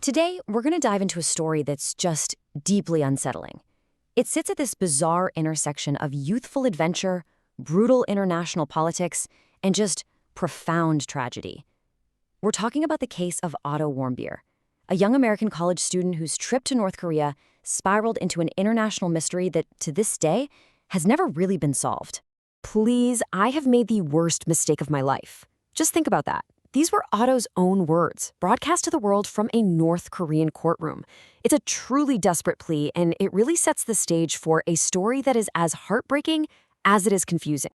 Today, we're going to dive into a story that's just deeply unsettling. It sits at this bizarre intersection of youthful adventure, brutal international politics, and just profound tragedy. We're talking about the case of Otto Warmbier, a young American college student whose trip to North Korea spiraled into an international mystery that, to this day, has never really been solved. Please, I have made the worst mistake of my life. Just think about that. These were Otto's own words, broadcast to the world from a North Korean courtroom. It's a truly desperate plea, and it really sets the stage for a story that is as heartbreaking as it is confusing.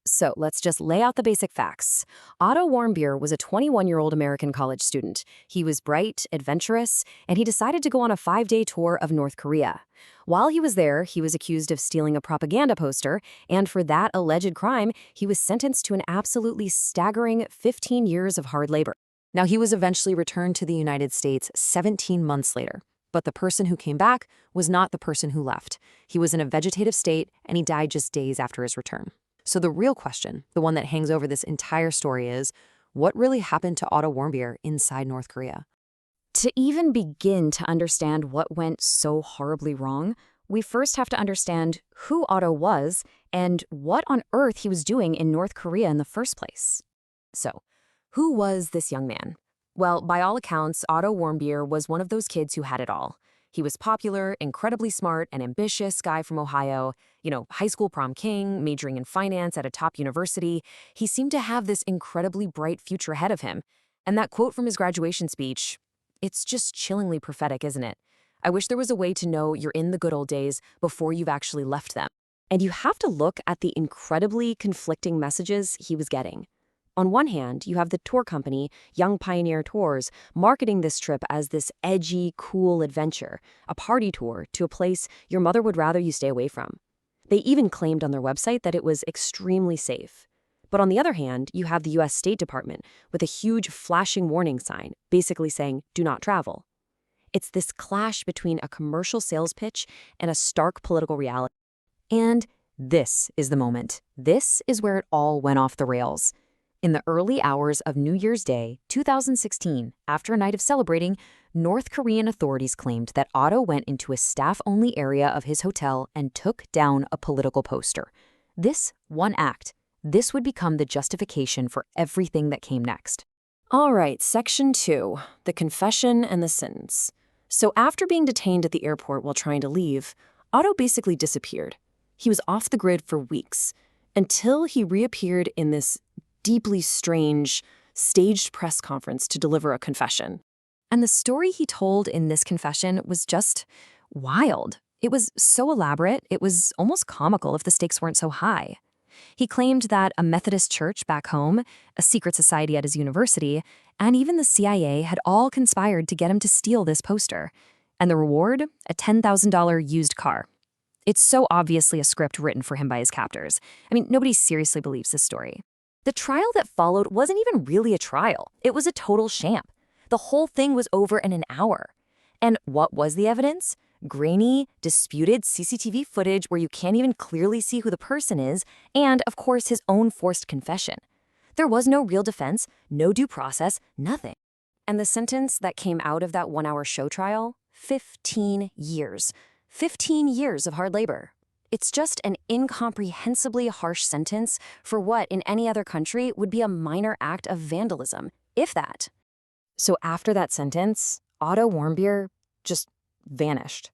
So let's just lay out the basic facts. Otto Warmbier was a 21-year-old American college student. He was bright, adventurous, and he decided to go on a 5-day tour of North Korea. While he was there, he was accused of stealing a propaganda poster, and for that alleged crime, he was sentenced to an absolutely staggering 15 years of hard labor. Now, he was eventually returned to the United States 17 months later. But the person who came back was not the person who left. He was in a vegetative state, and he died just days after his return. So the real question, the one that hangs over this entire story is, what really happened to Otto Warmbier inside North Korea? To even begin to understand what went so horribly wrong, we first have to understand who Otto was and what on earth he was doing in North Korea in the first place. So, who was this young man? Well, by all accounts, Otto Warmbier was one of those kids who had it all. He was popular, incredibly smart, and ambitious guy from Ohio, high school prom king, majoring in finance at a top university. He seemed to have this incredibly bright future ahead of him. And that quote from his graduation speech, it's just chillingly prophetic, isn't it? I wish there was a way to know you're in the good old days before you've actually left them. And you have to look at the incredibly conflicting messages he was getting. On one hand, you have the tour company, Young Pioneer Tours, marketing this trip as this edgy, cool adventure, a party tour to a place your mother would rather you stay away from. They even claimed on their website that it was extremely safe. But on the other hand, you have the U.S. State Department with a huge flashing warning sign, basically saying, do not travel. It's this clash between a commercial sales pitch and a stark political reality. And this is the moment. This is where it all went off the rails. In the early hours of New Year's Day, 2016, after a night of celebrating, North Korean authorities claimed that Otto went into a staff-only area of his hotel and took down a political poster. This one act, this would become the justification for everything that came next. All right, Section 2, the confession and the sentence. So after being detained at the airport while trying to leave, Otto basically disappeared. He was off the grid for weeks, until he reappeared in this deeply strange, staged press conference to deliver a confession. And the story he told in this confession was just wild. It was so elaborate, it was almost comical if the stakes weren't so high. He claimed that a Methodist church back home, a secret society at his university, and even the CIA had all conspired to get him to steal this poster. And the reward? A $10,000 used car. It's so obviously a script written for him by his captors. I mean, nobody seriously believes this story. The trial that followed wasn't even really a trial. It was a total sham. The whole thing was over in an hour. And what was the evidence? Grainy, disputed CCTV footage where you can't even clearly see who the person is, and, of course, his own forced confession. There was no real defense, no due process, nothing. And the sentence that came out of that 1-hour show trial? 15 years. 15 years of hard labor. It's just an incomprehensibly harsh sentence for what, in any other country, would be a minor act of vandalism, if that. So after that sentence, Otto Warmbier just vanished.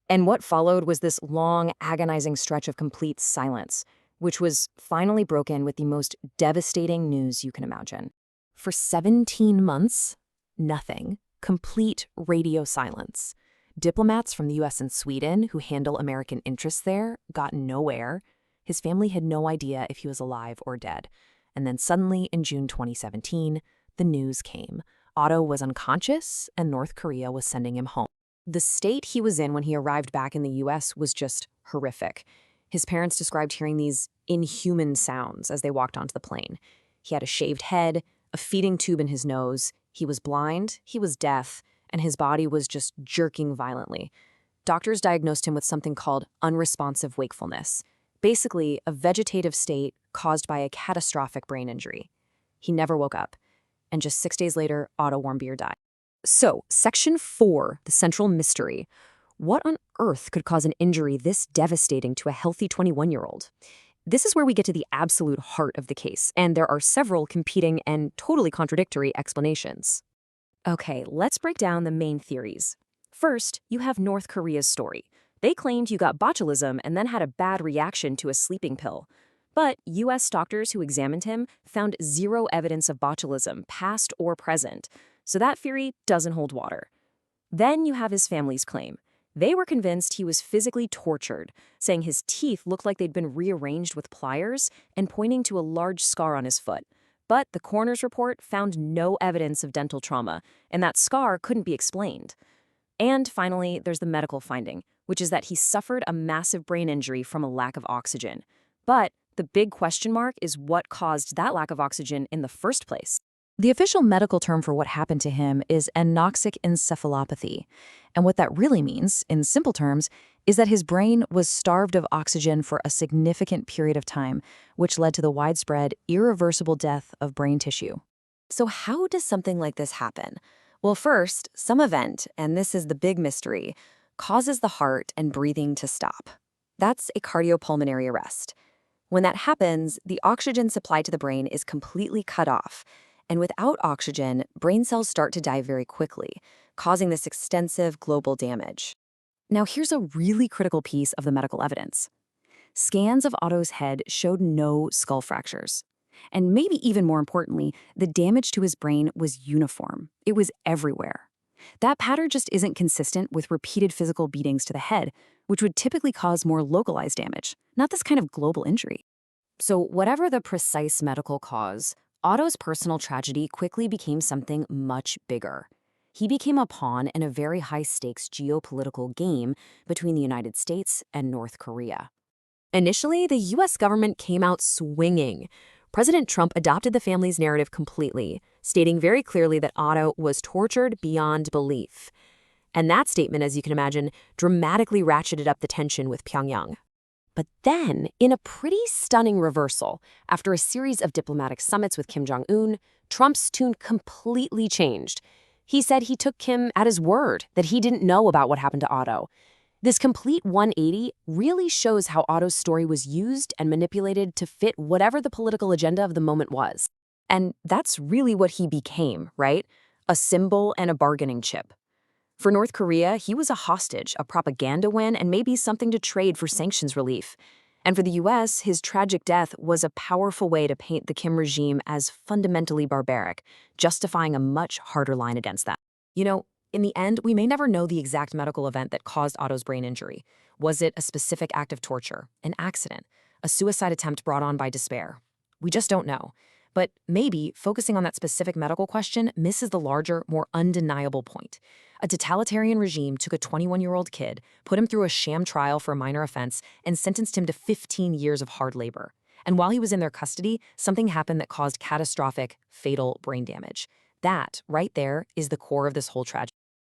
And what followed was this long, agonizing stretch of complete silence, which was finally broken with the most devastating news you can imagine. For 17 months, nothing. Complete radio silence. Diplomats from the U.S. and Sweden, who handle American interests there, got nowhere. His family had no idea if he was alive or dead. And then suddenly, in June 2017, the news came. Otto was unconscious, and North Korea was sending him home. The state he was in when he arrived back in the U.S. was just horrific. His parents described hearing these inhuman sounds as they walked onto the plane. He had a shaved head, a feeding tube in his nose, he was blind, he was deaf, and his body was just jerking violently. Doctors diagnosed him with something called unresponsive wakefulness, basically a vegetative state caused by a catastrophic brain injury. He never woke up, and just 6 days later, Otto Warmbier died. So, Section 4, the central mystery. What on earth could cause an injury this devastating to a healthy 21-year-old? This is where we get to the absolute heart of the case, and there are several competing and totally contradictory explanations. Okay, let's break down the main theories. First, you have North Korea's story. They claimed you got botulism and then had a bad reaction to a sleeping pill. But U.S. doctors who examined him found zero evidence of botulism, past or present. So that theory doesn't hold water. Then you have his family's claim. They were convinced he was physically tortured, saying his teeth looked like they'd been rearranged with pliers and pointing to a large scar on his foot. But the coroner's report found no evidence of dental trauma, and that scar couldn't be explained. And finally, there's the medical finding, which is that he suffered a massive brain injury from a lack of oxygen. But the big question mark is what caused that lack of oxygen in the first place. The official medical term for what happened to him is anoxic encephalopathy. And what that really means, in simple terms, is that his brain was starved of oxygen for a significant period of time, which led to the widespread, irreversible death of brain tissue. So how does something like this happen? Well, first, some event, and this is the big mystery, causes the heart and breathing to stop. That's a cardiopulmonary arrest. When that happens, the oxygen supply to the brain is completely cut off. And without oxygen, brain cells start to die very quickly, causing this extensive global damage. Now, here's a really critical piece of the medical evidence. Scans of Otto's head showed no skull fractures. And maybe even more importantly, the damage to his brain was uniform. It was everywhere. That pattern just isn't consistent with repeated physical beatings to the head, which would typically cause more localized damage, not this kind of global injury. So whatever the precise medical cause, Otto's personal tragedy quickly became something much bigger. He became a pawn in a very high-stakes geopolitical game between the United States and North Korea. Initially, the U.S. government came out swinging. President Trump adopted the family's narrative completely, stating very clearly that Otto was tortured beyond belief. And that statement, as you can imagine, dramatically ratcheted up the tension with Pyongyang. But then, in a pretty stunning reversal, after a series of diplomatic summits with Kim Jong-un, Trump's tune completely changed. He said he took Kim at his word that he didn't know about what happened to Otto. This complete 180 really shows how Otto's story was used and manipulated to fit whatever the political agenda of the moment was. And that's really what he became, right? A symbol and a bargaining chip. For North Korea, he was a hostage, a propaganda win, and maybe something to trade for sanctions relief. And for the U.S., his tragic death was a powerful way to paint the Kim regime as fundamentally barbaric, justifying a much harder line against them. You know, in the end, we may never know the exact medical event that caused Otto's brain injury. Was it a specific act of torture, an accident, a suicide attempt brought on by despair? We just don't know. But maybe focusing on that specific medical question misses the larger, more undeniable point. A totalitarian regime took a 21-year-old kid, put him through a sham trial for a minor offense, and sentenced him to 15 years of hard labor. And while he was in their custody, something happened that caused catastrophic, fatal brain damage. That, right there, is the core of this whole tragedy.